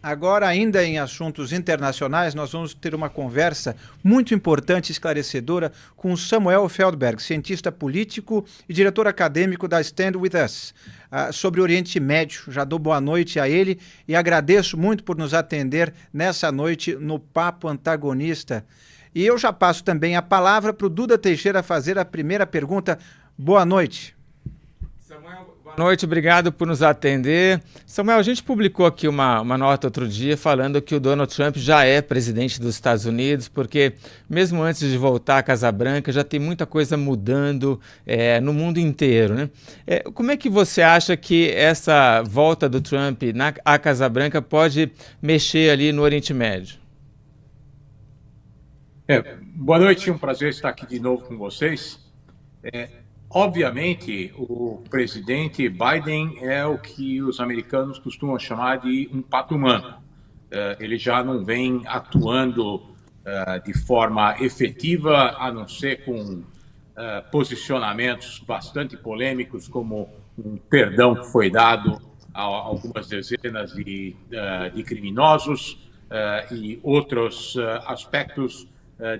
Agora, ainda em assuntos internacionais, nós vamos ter uma conversa muito importante e esclarecedora com Samuel Feldberg, cientista político e diretor acadêmico da Stand With Us, sobre o Oriente Médio. Já dou boa noite a ele e agradeço muito por nos atender nessa noite no Papo Antagonista. E eu já passo também a palavra para o Duda Teixeira fazer a primeira pergunta. Boa noite. Boa noite, obrigado por nos atender. Samuel, a gente publicou aqui uma nota outro dia falando que o Donald Trump já é presidente dos Estados Unidos, porque mesmo antes de voltar à Casa Branca já tem muita coisa mudando no mundo inteiro, né? Como é que você acha que essa volta do Trump à Casa Branca pode mexer ali no Oriente Médio? Boa noite, um prazer estar aqui de novo com vocês. Obviamente, o presidente Biden é o que os americanos costumam chamar de um pato humano. Ele já não vem atuando de forma efetiva, a não ser com posicionamentos bastante polêmicos, como um perdão que foi dado a algumas dezenas de criminosos e outros aspectos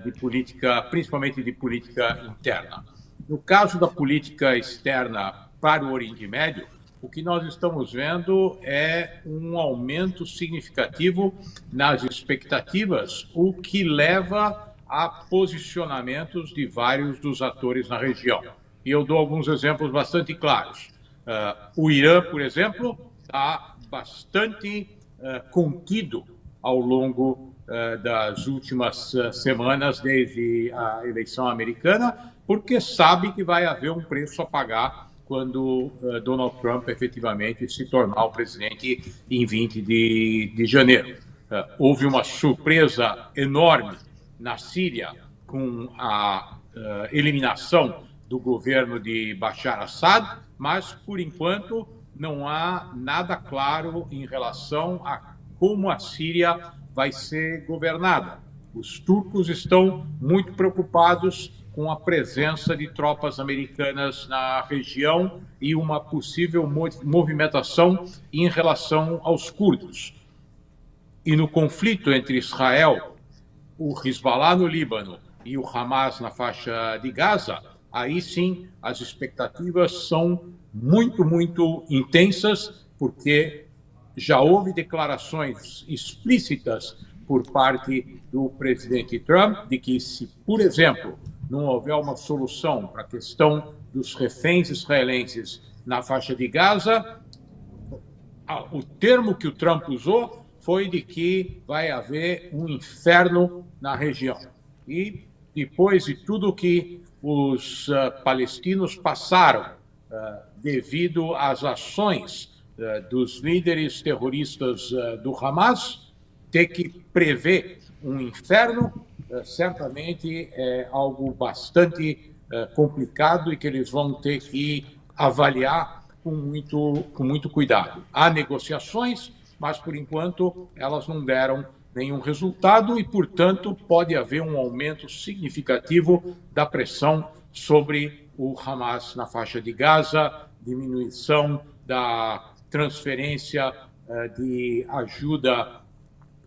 de política, principalmente de política interna. No caso da política externa para o Oriente Médio, o que nós estamos vendo é um aumento significativo nas expectativas, o que leva a posicionamentos de vários dos atores na região. E eu dou alguns exemplos bastante claros. O Irã, por exemplo, está bastante contido ao longo das últimas semanas, desde a eleição americana, porque sabe que vai haver um preço a pagar quando Donald Trump efetivamente se tornar o presidente em 20 de janeiro. Houve uma surpresa enorme na Síria com a eliminação do governo de Bashar Assad, mas, por enquanto, não há nada claro em relação a como a Síria vai ser governada. Os turcos estão muito preocupados com a presença de tropas americanas na região e uma possível movimentação em relação aos curdos. E no conflito entre Israel, o Hezbollah no Líbano e o Hamas na faixa de Gaza, aí sim as expectativas são muito, muito intensas, porque já houve declarações explícitas por parte do presidente Trump de que, se, por exemplo, não houver uma solução para a questão dos reféns israelenses na faixa de Gaza, o termo que o Trump usou foi de que vai haver um inferno na região. E depois de tudo que os palestinos passaram devido às ações dos líderes terroristas do Hamas, ter que prever um inferno certamente é algo bastante complicado e que eles vão ter que avaliar com muito cuidado. Há negociações, mas, por enquanto, elas não deram nenhum resultado e, portanto, pode haver um aumento significativo da pressão sobre o Hamas na faixa de Gaza, diminuição da transferência de ajuda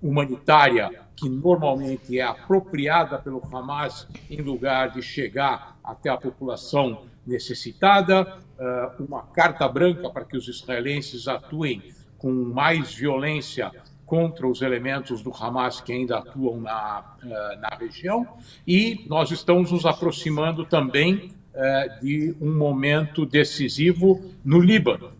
humanitária, que normalmente é apropriada pelo Hamas em lugar de chegar até a população necessitada, uma carta branca para que os israelenses atuem com mais violência contra os elementos do Hamas que ainda atuam na região, e nós estamos nos aproximando também de um momento decisivo no Líbano.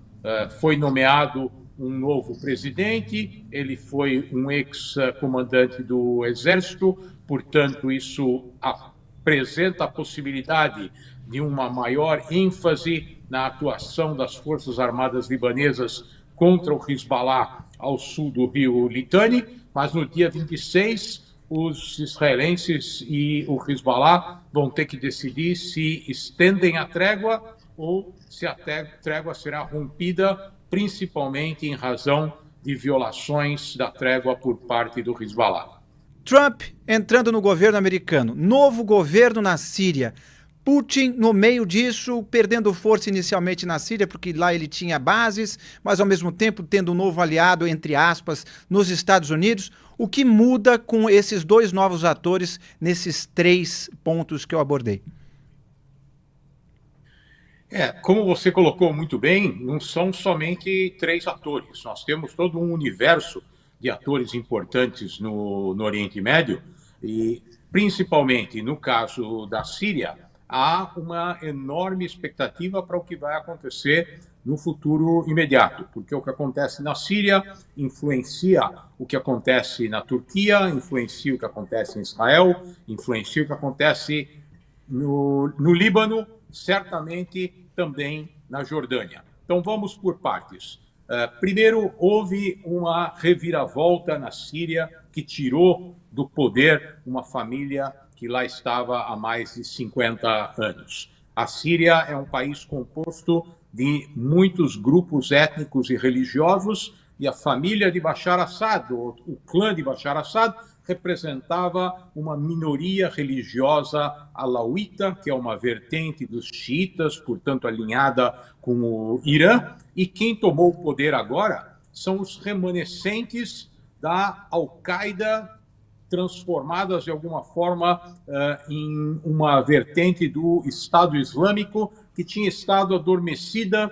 Foi nomeado um novo presidente, ele foi um ex-comandante do Exército, portanto, isso apresenta a possibilidade de uma maior ênfase na atuação das Forças Armadas libanesas contra o Hezbollah ao sul do rio Litani, mas no dia 26, os israelenses e o Hezbollah vão ter que decidir se estendem a trégua ou se a trégua será rompida, principalmente em razão de violações da trégua por parte do Hezbollah. Trump entrando no governo americano, novo governo na Síria. Putin, no meio disso, perdendo força inicialmente na Síria, porque lá ele tinha bases, mas ao mesmo tempo tendo um novo aliado, entre aspas, nos Estados Unidos. O que muda com esses dois novos atores nesses 3 pontos que eu abordei? Como você colocou muito bem, não são somente 3 atores. Nós temos todo um universo de atores importantes no Oriente Médio e, principalmente no caso da Síria, há uma enorme expectativa para o que vai acontecer no futuro imediato, porque o que acontece na Síria influencia o que acontece na Turquia, influencia o que acontece em Israel, influencia o que acontece no Líbano, certamente também na Jordânia. Então vamos por partes. Primeiro, houve uma reviravolta na Síria que tirou do poder uma família que lá estava há mais de 50 anos. A Síria é um país composto de muitos grupos étnicos e religiosos, e a família de Bashar Assad, o clã de Bashar Assad, representava uma minoria religiosa alauíta, que é uma vertente dos xiitas, portanto alinhada com o Irã, e quem tomou o poder agora são os remanescentes da Al-Qaeda, transformadas de alguma forma em uma vertente do Estado Islâmico que tinha estado adormecida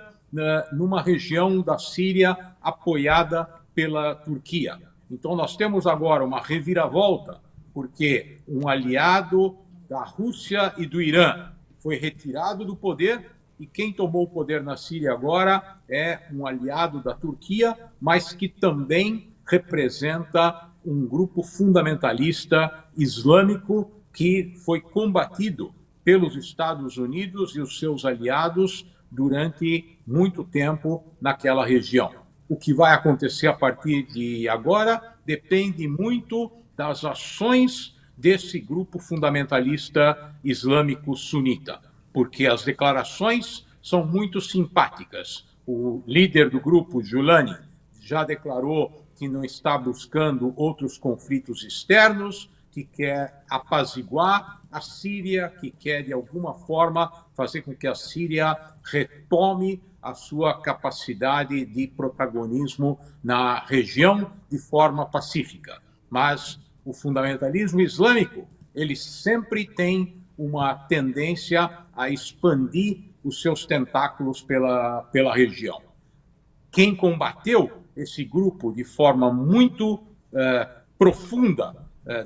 numa região da Síria apoiada pela Turquia. Então nós temos agora uma reviravolta, porque um aliado da Rússia e do Irã foi retirado do poder, e quem tomou o poder na Síria agora é um aliado da Turquia, mas que também representa um grupo fundamentalista islâmico que foi combatido pelos Estados Unidos e os seus aliados durante muito tempo naquela região. O que vai acontecer a partir de agora depende muito das ações desse grupo fundamentalista islâmico sunita, porque as declarações são muito simpáticas. O líder do grupo, Julani, já declarou que não está buscando outros conflitos externos, que quer apaziguar a Síria, que quer, de alguma forma, fazer com que a Síria retome a sua capacidade de protagonismo na região de forma pacífica. Mas o fundamentalismo islâmico, ele sempre tem uma tendência a expandir os seus tentáculos pela região. Quem combateu esse grupo de forma muito profunda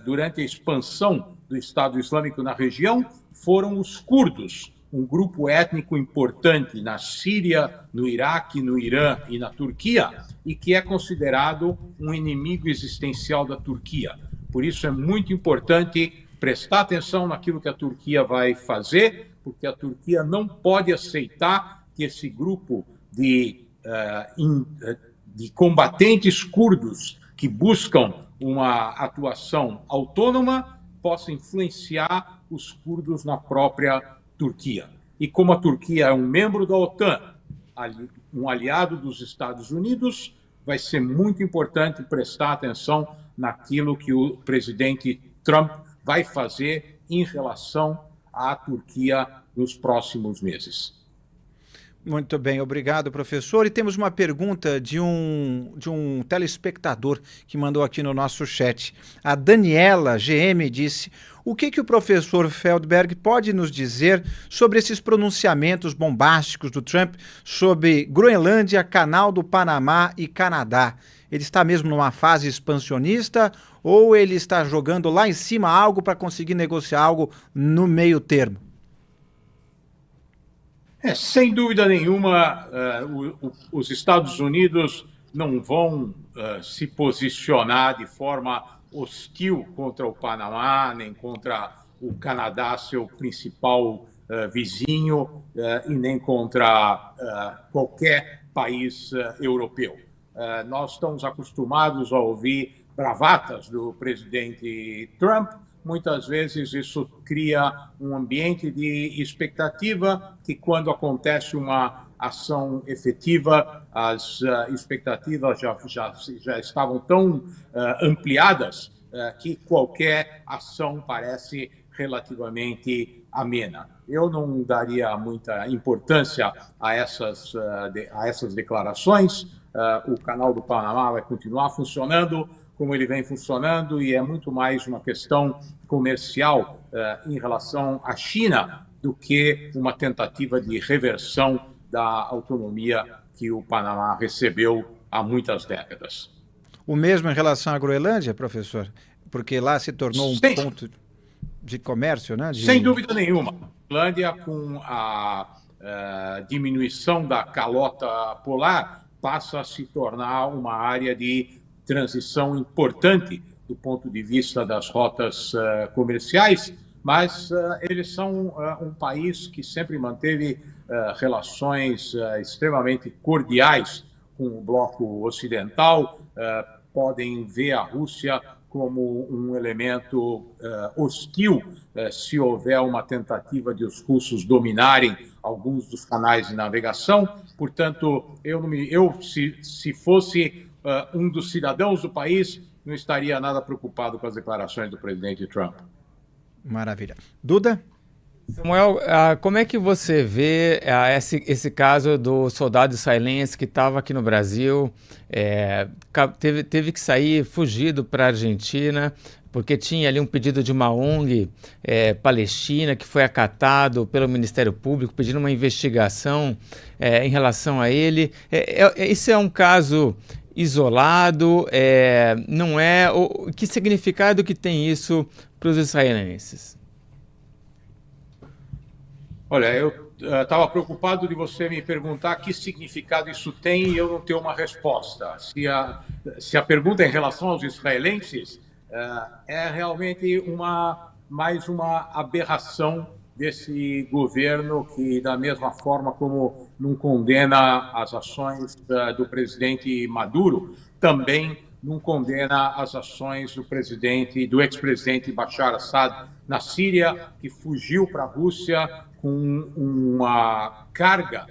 durante a expansão do Estado Islâmico na região foram os curdos, um grupo étnico importante na Síria, no Iraque, no Irã e na Turquia, e que é considerado um inimigo existencial da Turquia. Por isso é muito importante prestar atenção naquilo que a Turquia vai fazer, porque a Turquia não pode aceitar que esse grupo de combatentes curdos que buscam uma atuação autônoma possa influenciar os curdos na própria Turquia. E como a Turquia é um membro da OTAN, um aliado dos Estados Unidos, vai ser muito importante prestar atenção naquilo que o presidente Trump vai fazer em relação à Turquia nos próximos meses. Muito bem, obrigado, professor. E temos uma pergunta de um telespectador que mandou aqui no nosso chat. A Daniela GM disse: o que o professor Feldberg pode nos dizer sobre esses pronunciamentos bombásticos do Trump sobre Groenlândia, Canal do Panamá e Canadá? Ele está mesmo numa fase expansionista ou ele está jogando lá em cima algo para conseguir negociar algo no meio termo? Sem dúvida nenhuma, os Estados Unidos não vão se posicionar de forma hostil contra o Panamá, nem contra o Canadá, seu principal vizinho, e nem contra qualquer país europeu. Nós estamos acostumados a ouvir bravatas do presidente Trump. Muitas vezes isso cria um ambiente de expectativa que, quando acontece uma ação efetiva, as expectativas já estavam tão ampliadas que qualquer ação parece relativamente amena. eu não daria muita importância a essas declarações. O canal do Panamá vai continuar funcionando como ele vem funcionando e é muito mais uma questão comercial em relação à China do que uma tentativa de reversão da autonomia que o Panamá recebeu há muitas décadas. O mesmo em relação à Groenlândia, professor? Porque lá se tornou um ponto de comércio, né? Sem dúvida nenhuma. A Groenlândia, com a diminuição da calota polar, passa a se tornar uma área de transição importante do ponto de vista das rotas comerciais, mas eles são um país que sempre manteve relações extremamente cordiais com o bloco ocidental, podem ver a Rússia como um elemento hostil se houver uma tentativa de os russos dominarem alguns dos canais de navegação. Portanto, se fosse um dos cidadãos do país, não estaria nada preocupado com as declarações do presidente Trump. Maravilha. Duda? Samuel, como é que você vê esse caso do soldado israelense que estava aqui no Brasil, teve que sair fugido para a Argentina, porque tinha ali um pedido de uma ONG palestina que foi acatado pelo Ministério Público, pedindo uma investigação em relação a ele. Esse é um caso isolado, não é? Que significado que tem isso para os israelenses? Olha, eu estava preocupado de você me perguntar que significado isso tem e eu não ter uma resposta. Se a pergunta é em relação aos israelenses, é realmente mais uma aberração desse governo que, da mesma forma como não condena as ações do presidente Maduro, também não condena as ações do ex-presidente Bashar Assad na Síria, que fugiu para a Rússia com uma carga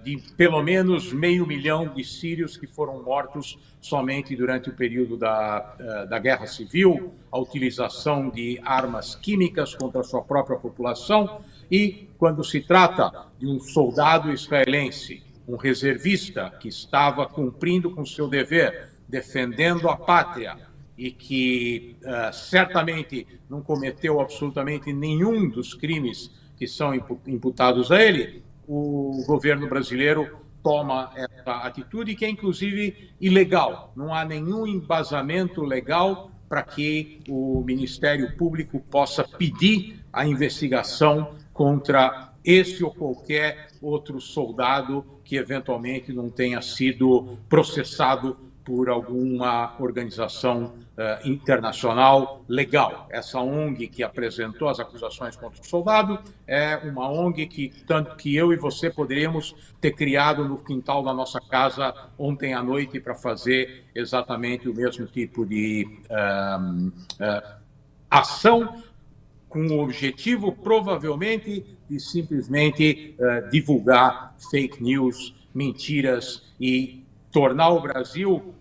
de pelo menos 500 mil de sírios que foram mortos somente durante o período da Guerra Civil, a utilização de armas químicas contra a sua própria população. E quando se trata de um soldado israelense, um reservista que estava cumprindo com seu dever, defendendo a pátria e que certamente não cometeu absolutamente nenhum dos crimes que são imputados a ele, o governo brasileiro toma essa atitude que é inclusive ilegal. Não há nenhum embasamento legal para que o Ministério Público possa pedir a investigação contra esse ou qualquer outro soldado que eventualmente não tenha sido processado por alguma organização internacional legal. Essa ONG que apresentou as acusações contra o soldado é uma ONG que tanto que eu e você poderíamos ter criado no quintal da nossa casa ontem à noite para fazer exatamente o mesmo tipo de ação, com o objetivo, provavelmente, de simplesmente divulgar fake news, mentiras e tornar o Brasil,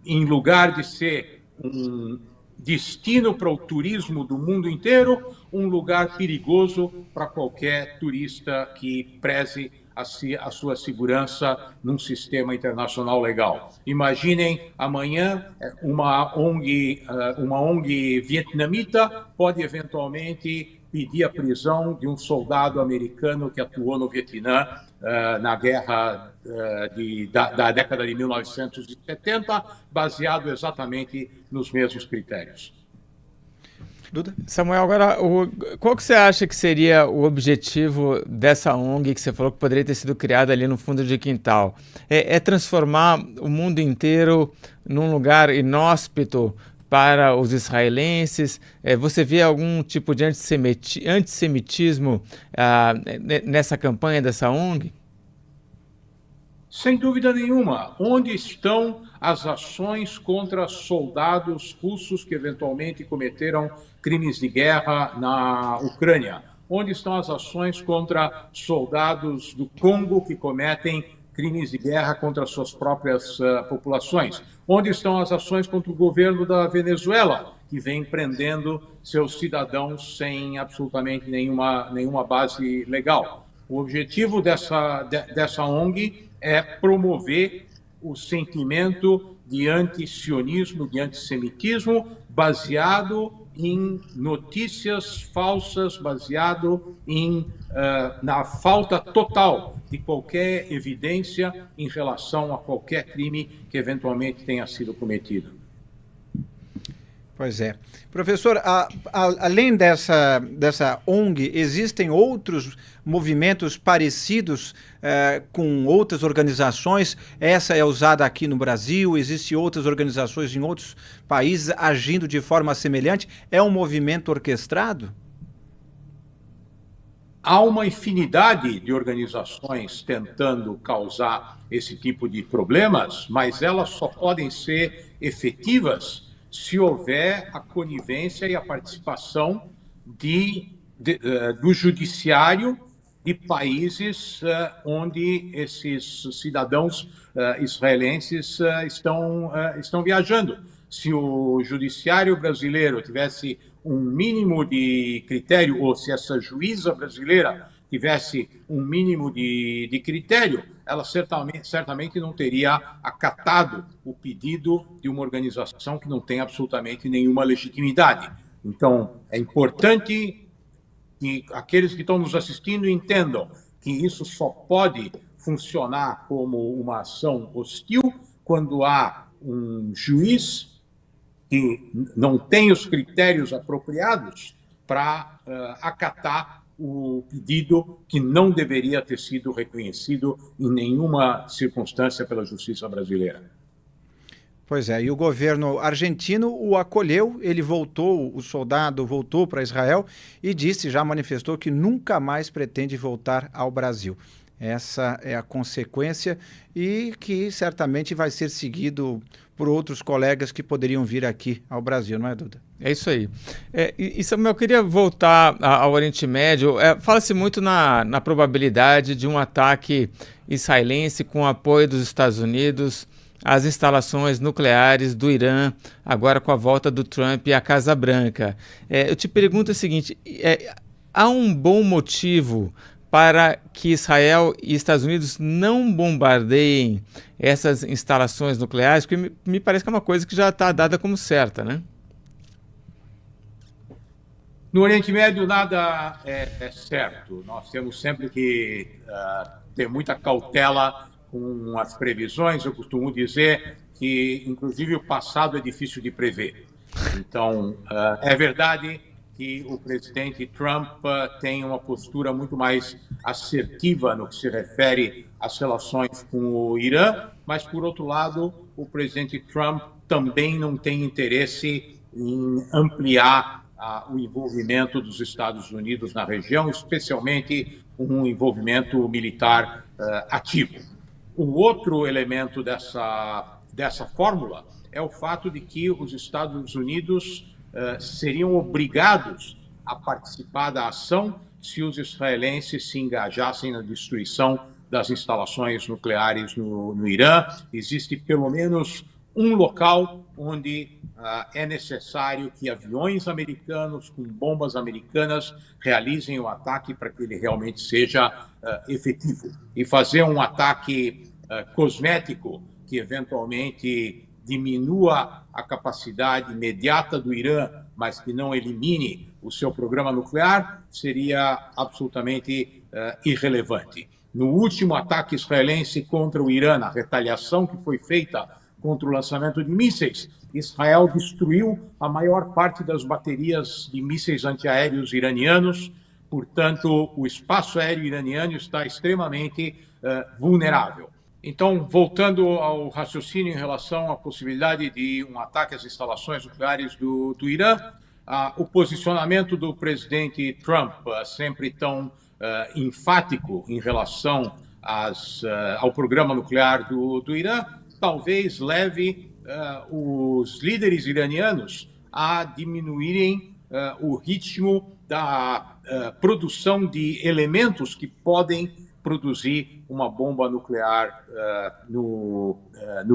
em lugar de ser um destino para o turismo do mundo inteiro, um lugar perigoso para qualquer turista que preze a sua segurança num sistema internacional legal. Imaginem, amanhã, uma ONG vietnamita pode eventualmente pedir a prisão de um soldado americano que atuou no Vietnã na guerra da década de 1970, baseado exatamente nos mesmos critérios. Duda? Samuel, agora, qual que você acha que seria o objetivo dessa ONG que você falou que poderia ter sido criada ali no fundo de quintal? É transformar o mundo inteiro num lugar inóspito para os israelenses? Você vê algum tipo de antissemitismo nessa campanha dessa ONG? Sem dúvida nenhuma. Onde estão as ações contra soldados russos que eventualmente cometeram crimes de guerra na Ucrânia? Onde estão as ações contra soldados do Congo que cometem crimes de guerra contra suas próprias populações? Onde estão as ações contra o governo da Venezuela, que vem prendendo seus cidadãos sem absolutamente nenhuma base legal. O objetivo dessa ONG é promover o sentimento de anti-sionismo, de antissemitismo, baseado em notícias falsas, baseado na falta total de qualquer evidência em relação a qualquer crime que eventualmente tenha sido cometido. Pois é. Professor, além dessa ONG, existem outros movimentos parecidos com outras organizações? Essa é usada aqui no Brasil, existem outras organizações em outros países agindo de forma semelhante? É um movimento orquestrado? Há uma infinidade de organizações tentando causar esse tipo de problemas, mas elas só podem ser efetivas se houver a conivência e a participação do judiciário de países onde esses cidadãos israelenses estão viajando. Se o judiciário brasileiro tivesse um mínimo de critério, ou se essa juíza brasileira tivesse um mínimo de critério, ela certamente não teria acatado o pedido de uma organização que não tem absolutamente nenhuma legitimidade. Então, é importante que aqueles que estão nos assistindo entendam que isso só pode funcionar como uma ação hostil quando há um juiz que não tem os critérios apropriados para acatar o pedido que não deveria ter sido reconhecido em nenhuma circunstância pela justiça brasileira. Pois é, e o governo argentino o acolheu, ele voltou, o soldado voltou para Israel e já manifestou que nunca mais pretende voltar ao Brasil. Essa é a consequência e que certamente vai ser seguido por outros colegas que poderiam vir aqui ao Brasil, não é, Duda? É isso aí. Samuel, eu queria voltar ao Oriente Médio. Fala-se muito na probabilidade de um ataque israelense com apoio dos Estados Unidos às instalações nucleares do Irã, agora com a volta do Trump à Casa Branca. Eu te pergunto o seguinte, há um bom motivo para que Israel e Estados Unidos não bombardeiem essas instalações nucleares? Porque me parece que é uma coisa que já está dada como certa, né? No Oriente Médio, nada é certo. Nós temos sempre que ter muita cautela com as previsões. Eu costumo dizer que, inclusive, o passado é difícil de prever. Então, é verdade que o presidente Trump tem uma postura muito mais assertiva no que se refere às relações com o Irã, mas, por outro lado, o presidente Trump também não tem interesse em ampliar o envolvimento dos Estados Unidos na região, especialmente um envolvimento militar ativo. O outro elemento dessa fórmula é o fato de que os Estados Unidos seriam obrigados a participar da ação se os israelenses se engajassem na destruição das instalações nucleares no Irã. Existe pelo menos um local onde é necessário que aviões americanos com bombas americanas realizem o ataque para que ele realmente seja efetivo. E fazer um ataque cosmético que eventualmente diminua a capacidade imediata do Irã, mas que não elimine o seu programa nuclear, seria absolutamente irrelevante. No último ataque israelense contra o Irã, a retaliação que foi feita contra o lançamento de mísseis, Israel destruiu a maior parte das baterias de mísseis antiaéreos iranianos. Portanto, o espaço aéreo iraniano está extremamente vulnerável. Então, voltando ao raciocínio em relação à possibilidade de um ataque às instalações nucleares do Irã, o posicionamento do presidente Trump, sempre tão enfático em relação ao programa nuclear do Irã, talvez leve os líderes iranianos a diminuírem o ritmo da produção de elementos que podem produzir uma bomba nuclear no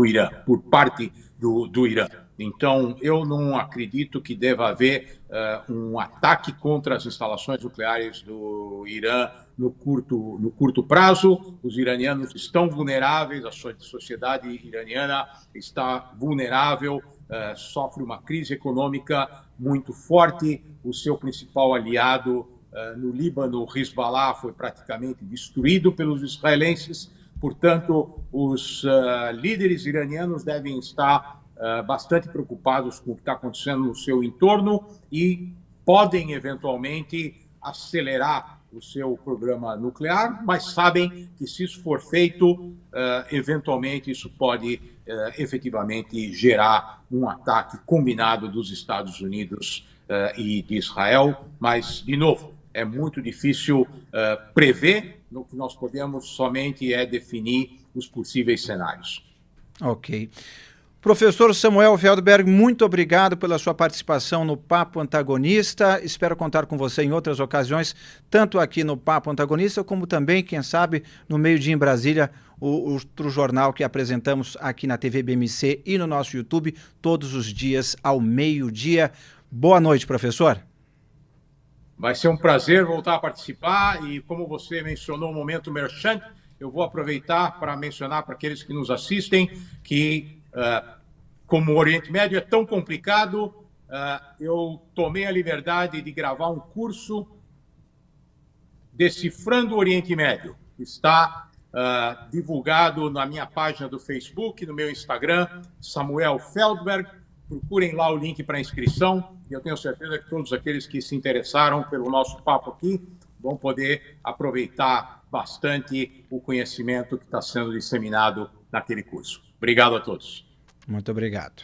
Irã, por parte do Irã. Então, eu não acredito que deva haver um ataque contra as instalações nucleares do Irã no curto prazo. Os iranianos estão vulneráveis, a sociedade iraniana está vulnerável, sofre uma crise econômica muito forte. O seu principal aliado no Líbano, o Hezbollah, foi praticamente destruído pelos israelenses. Portanto, os líderes iranianos devem estar bastante preocupados com o que está acontecendo no seu entorno e podem, eventualmente, acelerar o seu programa nuclear, mas sabem que, se isso for feito, eventualmente isso pode efetivamente gerar um ataque combinado dos Estados Unidos e de Israel. Mas, de novo, é muito difícil prever. No que nós podemos somente é definir os possíveis cenários. Ok. Professor Samuel Feldberg, muito obrigado pela sua participação no Papo Antagonista. Espero contar com você em outras ocasiões, tanto aqui no Papo Antagonista, como também, quem sabe, no Meio-Dia em Brasília, o outro jornal que apresentamos aqui na TV BMC e no nosso YouTube, todos os dias ao meio-dia. Boa noite, professor. Vai ser um prazer voltar a participar e, como você mencionou, o momento merchan, eu vou aproveitar para mencionar para aqueles que nos assistem que como o Oriente Médio é tão complicado, eu tomei a liberdade de gravar um curso Decifrando o Oriente Médio. Está divulgado na minha página do Facebook, no meu Instagram, Samuel Feldberg. Procurem lá o link para inscrição. E eu tenho certeza que todos aqueles que se interessaram pelo nosso papo aqui vão poder aproveitar bastante o conhecimento que está sendo disseminado naquele curso. Obrigado a todos. Muito obrigado.